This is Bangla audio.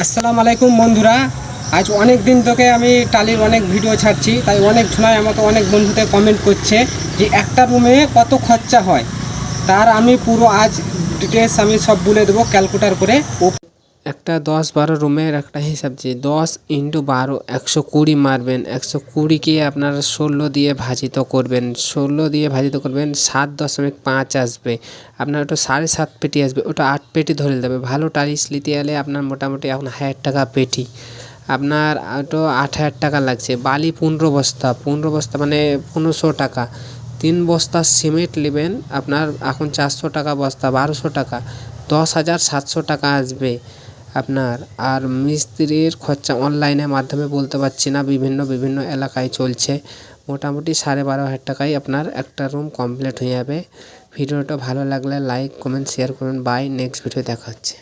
আসসালামু আলাইকুম বন্ধুরা। আজ অনেক দিন থেকে আমি টালির অনেক ভিডিও ছাড়ছি, তাই অনেক সময় আমাকে অনেক বন্ধুতে কমেন্ট করছে যে একটা রুমে কত খরচা হয়। তার আমি পুরো আজ ডিটেলস আমি সব বলে দেবো ক্যালকুলেটর করে। একটা 10-12 রুমের একটা হিসাব, যে 10 × 12 120 মারবেন। 120কে আপনারা 16 দিয়ে ভাজিত করবেন। 16 দিয়ে ভাজিত করবেন 7.5 আসবে। আপনার ওটা 7.5 পেটি আসবে, ওটা 8 পেটি ধরে দেবে। ভালো টাইলস নিতে গেলে আপনার মোটামুটি এখন 1000 টাকা পেটি, আপনার ওটা 8000 টাকা লাগছে। বালি 15 বস্তা, 15 বস্তা মানে 1500 টাকা। 3 বস্তা সিমেন্ট নেবেন আপনার এখন 400 টাকা বস্তা, 1200 টাকা, 10,700 টাকা আসবে আপনার। আর মিস্ত্রির খরচা অনলাইনের মাধ্যমে বলতে পারছি না, বিভিন্ন এলাকায় চলছে। মোটামুটি 12,500 টাকায় আপনার একটা রুম কমপ্লিট হয়ে যাবে। ভিডিওটা ভালো লাগলে লাইক কমেন্ট শেয়ার করুন। বাই, নেক্সট ভিডিও দেখা হচ্ছে।